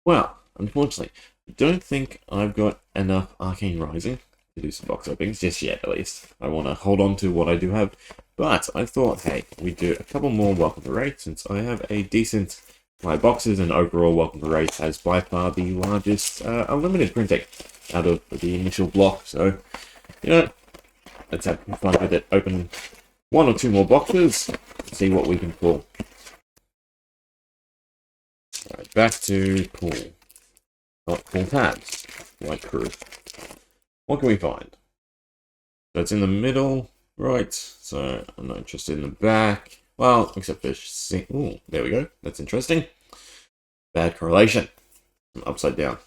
Well, unfortunately, I don't think I've got enough Arcane Rising to do some box openings just yet, at least. I want to hold on to what I do have, but I thought, hey, we do a couple more Welcome to Raid since I have a decent my boxes, and overall Welcome to Raid has by far the largest unlimited printing out of the initial block. So, you know, let's have fun with it. Open one or two more boxes, see what we can pull. Alright, back to pool. Not pull tabs, like crew. What can we find? So it's in the middle, right? So I'm not interested in the back. Well, except for ooh, there we go. That's interesting. Bad correlation. Upside down.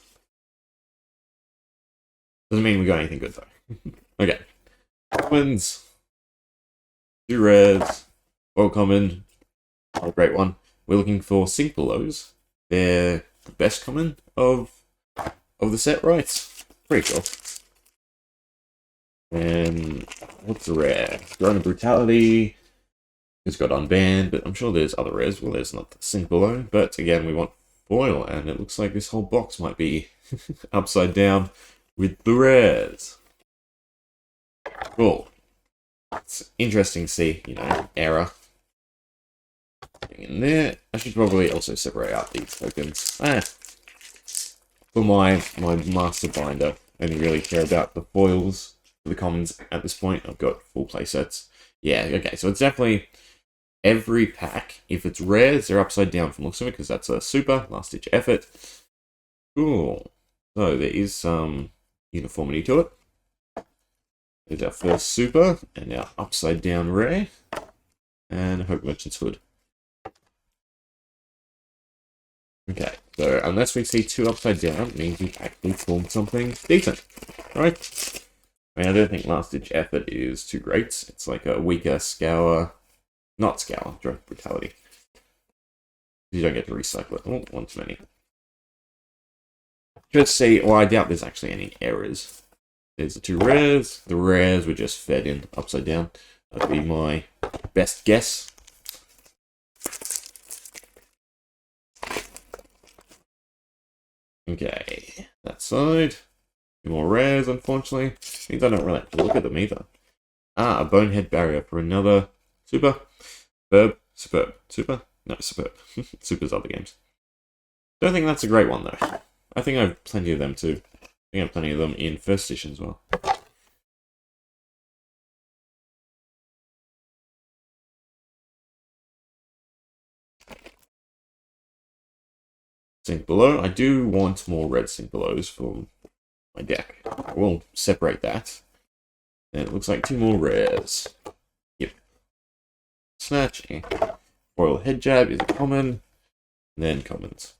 Doesn't mean we got anything good though. Okay. Commons. 2 rares. Well common. Not a great one. We're looking for sync belows. They're the best common of the set, right? Pretty cool. And what's the rare? Throne of Brutality. It's got unbanned, but I'm sure there's other rares. Well, there's not the sync below, but again, we want foil, and it looks like this whole box might be upside down with the rares. Cool. It's interesting to see, you know, error in there. I should probably also separate out these tokens. For my master binder, I only really care about the foils for the commons at this point. I've got full play sets. Yeah, okay, so it's definitely every pack. If it's rares, they're upside down from looks of it, because that's a super last ditch effort. Cool. So there is some uniformity to it. There's our first super and our upside down rare, and Hope Merchant's Hood. Okay, so unless we see 2 upside down, it means we've actually formed something decent, right? I mean, I don't think last ditch effort is too great. It's like a weaker scour, not scour, direct brutality. You don't get to recycle it. Oh, one too many. Just see, well, I doubt there's actually any errors. There's the 2 rares. The rares were just fed in upside down. That'd be my best guess. Okay, that side. 2 more rares, unfortunately. Means I don't really have to look at them either. Ah, a bonehead barrier for another super. Superb. Superb. Super? No, superb. Super's other games. Don't think that's a great one, though. I think I have plenty of them, too. I think I have plenty of them in first edition as well. Sync below. I do want more red sync belows for my deck. I will separate that. And it looks like 2 more rares. Yep. Snatch. Royal Head Jab is a common. And then commons.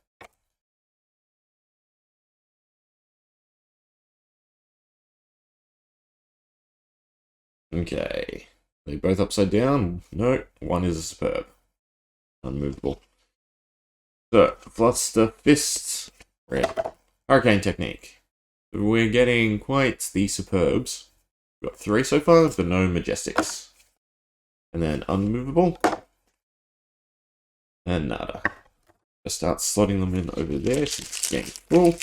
Okay. Are they both upside down? No, one is a superb. Unmovable. So, Fluster Fist. Red. Hurricane Technique. We're getting quite the superbs. We've got 3 so far, but no majestics. And then unmovable. And nada. Just start slotting them in over there since it's getting full.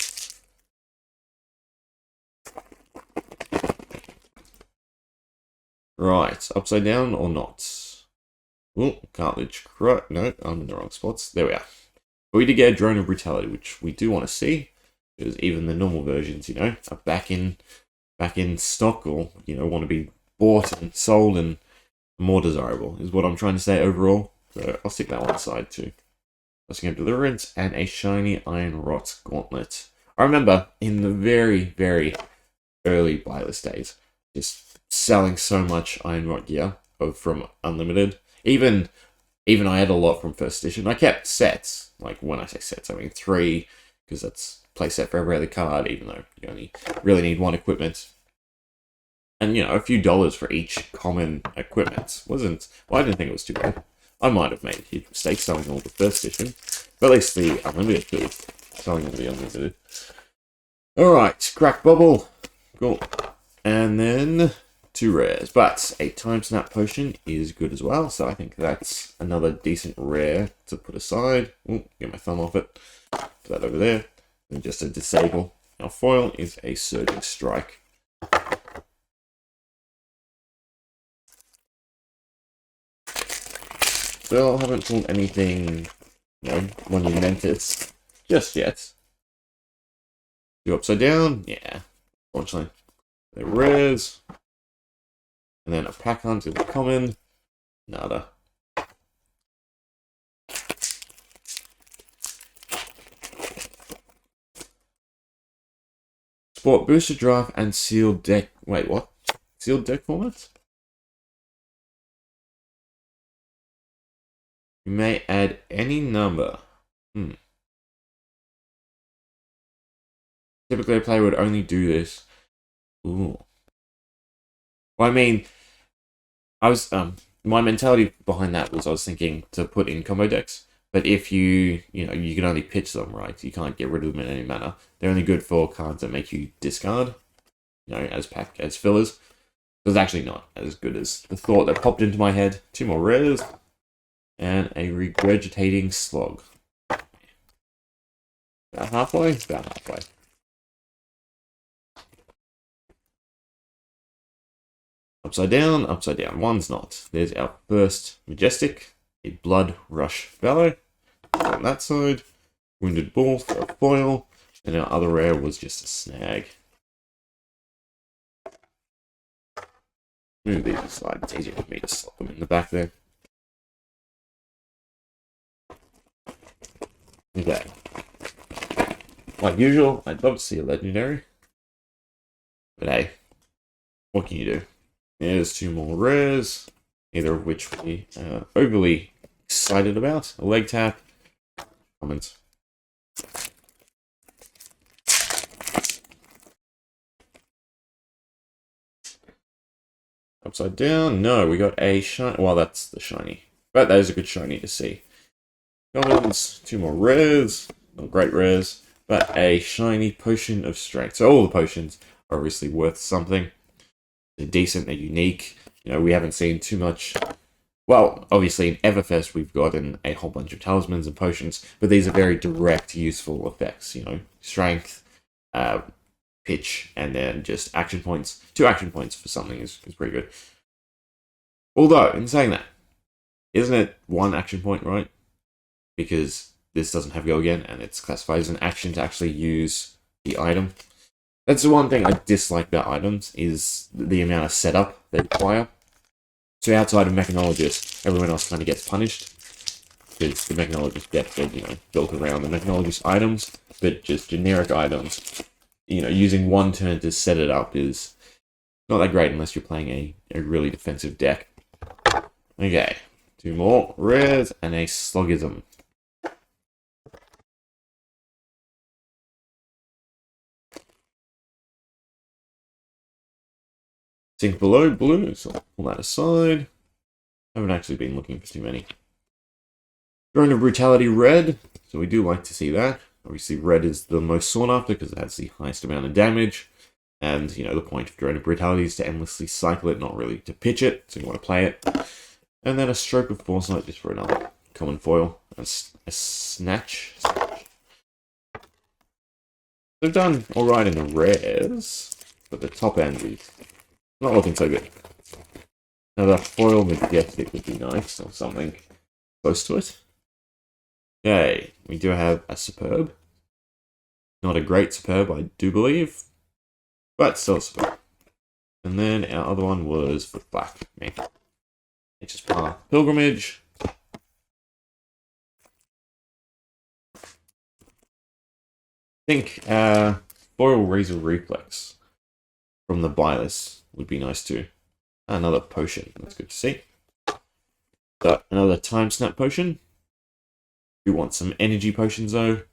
Right, upside down or not? Oh, cartilage. No, I'm in the wrong spots. There we are. But we did get a Drone of Brutality, which we do want to see. Because even the normal versions, you know, are back in stock, or, you know, want to be bought and sold and more desirable, is what I'm trying to say overall. So I'll stick that one aside too. Let's get Deliverance and a shiny Iron Rot Gauntlet. I remember in the very, very early buy list days, just selling so much Iron Rot gear from Unlimited. Even I had a lot from first edition. I kept sets. Like, when I say sets, I mean 3, because that's play set for every other card, even though you only really need 1 equipment. And, you know, a few dollars for each common equipment wasn't... Well, I didn't think it was too bad. I might have made a huge mistake selling all the first edition. But at least the Unlimited food. Selling all the Unlimited. Alright, Crack Bubble. Cool. And then 2 rares. But a Time Snap Potion is good as well. So I think that's another decent rare to put aside. Ooh, get my thumb off it. Put that over there. And just a disable. Our foil is a Surging Strike. Still haven't pulled anything, monumentous just yet. Do upside down? Yeah. Unfortunately. The rares. And then a pack hunt is common. Nada. Sport booster draft and sealed deck. Wait, what? Sealed deck formats? You may add any number. Typically, a player would only do this. Ooh. Well, I mean, my mentality behind that was I was thinking to put in combo decks, but if you can only pitch them, right? You can't get rid of them in any manner. They're only good for cards that make you discard, as fillers. So it's actually not as good as the thought that popped into my head. 2 more rares, and a regurgitating slog. About halfway? About halfway. Upside down, upside down. One's not. There's our first Majestic, a Blood Rush Fellow. On that side, Wounded Bull for a foil, and our other rare was just a snag. Move these aside, it's easier for me to slot them in the back there. Okay. Like usual, I'd love to see a legendary. But hey, what can you do? There's 2 more rares, neither of which we are overly excited about. A leg tap, comments. Upside down, no, we got a shiny. Well, that's the shiny, but that is a good shiny to see. Comments, 2 more rares, not great rares, but a shiny Potion of Strength. So all the potions are obviously worth something. They're decent, they're unique. We haven't seen too much. Well, obviously in Everfest we've gotten a whole bunch of talismans and potions, but these are very direct, useful effects. Strength, pitch, and then just action points. 2 action points for something is pretty good. Although, in saying that, isn't it 1 action point, right? Because this doesn't have go again, and it's classified as an action to actually use the item. That's the one thing I dislike about items, is the amount of setup they require. So outside of Mechanologist, everyone else kind of gets punished. Because the Mechanologist decks are, built around the Mechanologist items, but just generic items, using 1 turn to set it up is not that great unless you're playing a really defensive deck. Okay, 2 more rares and a Slogism. Sink below blue, so I'll pull that aside. Haven't actually been looking for too many. Drone of Brutality red, so we do like to see that. Obviously red is the most sought after because it has the highest amount of damage. And, the point of Drone of Brutality is to endlessly cycle it, not really to pitch it, so you want to play it. And then a Stroke of Foresight just for another common foil. A Snatch. They've done alright in the rares, but the top end is not looking so good. Another foil Majestic would be nice, or something close to it. Okay, we do have a Superb. Not a great Superb, I do believe, but still a Superb. And then our other one was for black. It's just Pilgrimage. I think foil Razor Reflex from the buy list would be nice too. Another potion, that's good to see. So, another Time Snap potion. You want some energy potions though. Do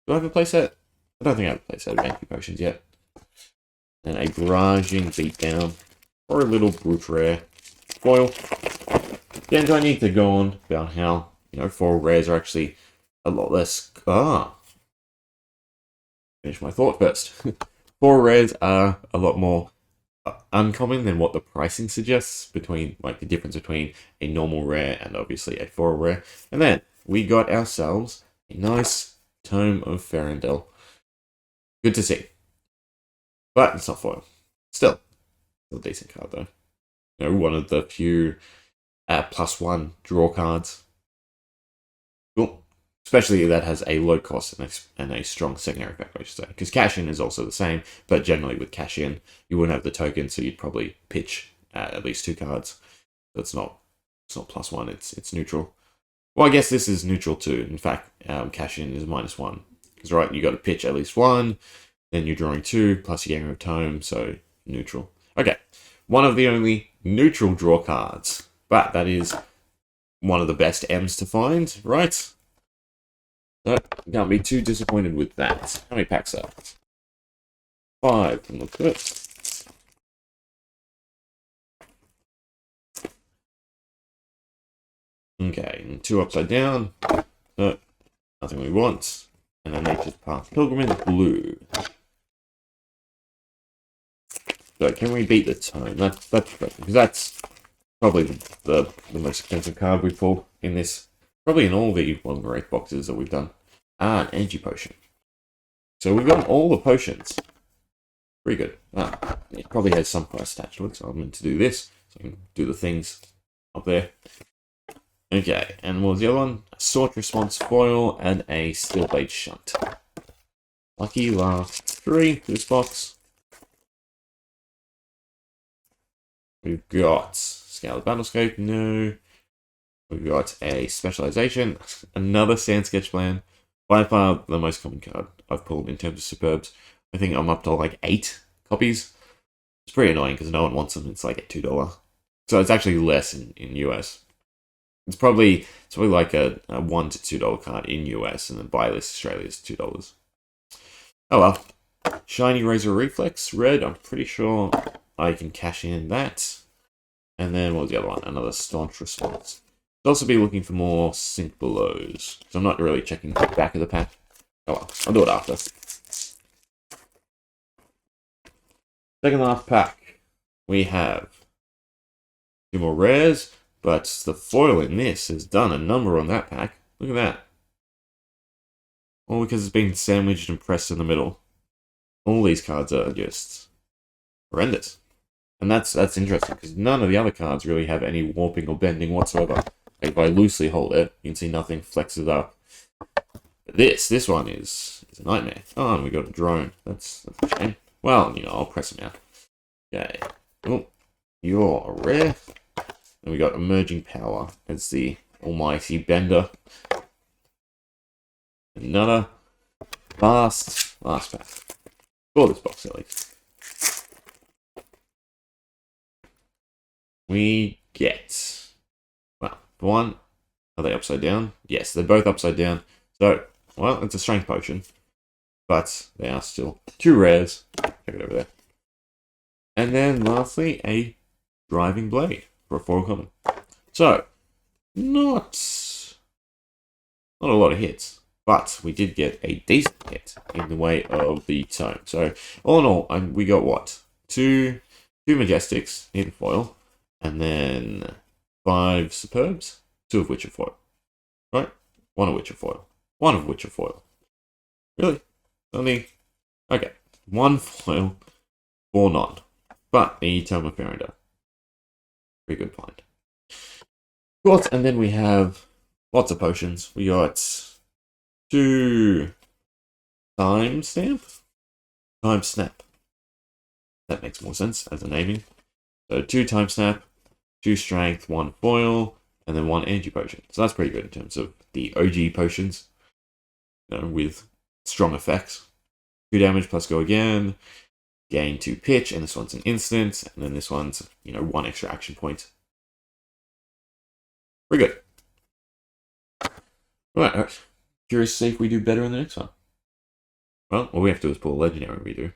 I have a playset? I don't think I have a playset of energy potions yet. And a Barraging Beatdown. Or a little Brute Rare. Foil. Again, do I need to go on about how, foil rares are actually a lot less... Finish my thought first. Foil rares are a lot more uncommon than what the pricing suggests, between the difference between a normal rare and obviously a foil rare. And then we got ourselves a nice Tome of Ferendel. Good to see. But it's not foil. Still a decent card, though. You know, one of the few +1 draw cards. Cool. Especially that has a low cost and a strong secondary effect, I should say. Because cash in is also the same, but generally with cash in, you wouldn't have the token, so you'd probably pitch at least 2 cards. That's not +1, it's neutral. Well, I guess this is neutral too. In fact, cash in is -1. Because, right, you got to pitch at least 1, then you're drawing 2, plus you're getting a tome, so neutral. Okay, one of the only neutral draw cards. But that is one of the best M's to find, right? So, can't be too disappointed with that. How many packs are? 5 from the clip. Okay, and 2 upside down. So, nothing we want. And a Nature's Path Pilgrimage blue. So, can we beat the tone? That's because that's probably the most expensive card we've pulled in this. Probably in all the 1 Wraith boxes that we've done. An energy potion. So we've got all the potions. Pretty good. It probably has some price attached to it, so I'm going to do this. So I can do the things up there. Okay, and what was the other one? A Sword Response Foil and a Steelblade Shunt. Lucky last 3 for this box. We've got Scaled Battlescape, no. We've got a Specialization, another Sand Sketch Plan. By far the most common card I've pulled in terms of Superbs. I think I'm up to like 8 copies. It's pretty annoying because no one wants them. It's like at $2. So it's actually less in US. It's probably like a $1 to $2 card in US, and then buy list Australia is $2. Oh well. Shiny Razor Reflex, red. I'm pretty sure I can cash in that. And then what was the other one? Another Staunch Response. I'll also be looking for more Sink Belows. So I'm not really checking the back of the pack. Oh well, I'll do it after. Second last pack. We have 2 more rares, but the foil in this has done a number on that pack. Look at that. All because it's been sandwiched and pressed in the middle. All these cards are just horrendous. And that's interesting, because none of the other cards really have any warping or bending whatsoever. If I loosely hold it, you can see nothing flexes up. But this one is a nightmare. Oh, and we got a drone. That's a shame. Well, you know, I'll press him out. Okay. Oh, you're a rare. And we got Emerging Power as the almighty bender. Another last pack. For this box, at least. We get... Well, the one... Are they upside down? Yes, they're both upside down. So, well, it's a Strength Potion. But they are still 2 rares. Check it over there. And then, lastly, a Driving Blade for a 4 common. So, not a lot of hits. But we did get a decent hit in the way of the tome. So, all in all, we got what? 2 Majestics, in foil. And then 5 Superbs, 2 of which are foil. Right? 1 of which are foil. 1 of which are foil. Really? Only... Okay. 1 foil, 4 non. But the Tome of Farinda. Pretty good find. What? And then we have lots of potions. We got 2 Time Snap. That makes more sense as a naming. So 2 Time Snap, 2 Strength, 1 Foil, and then 1 Energy Potion. So that's pretty good in terms of the OG potions, you know, with strong effects. 2 damage plus go again, gain 2 pitch, and this one's an instant, and then this one's, you know, 1 extra action point. Pretty good. Alright, curious to see if we do better in the next one. Well, all we have to do is pull a legendary when we do.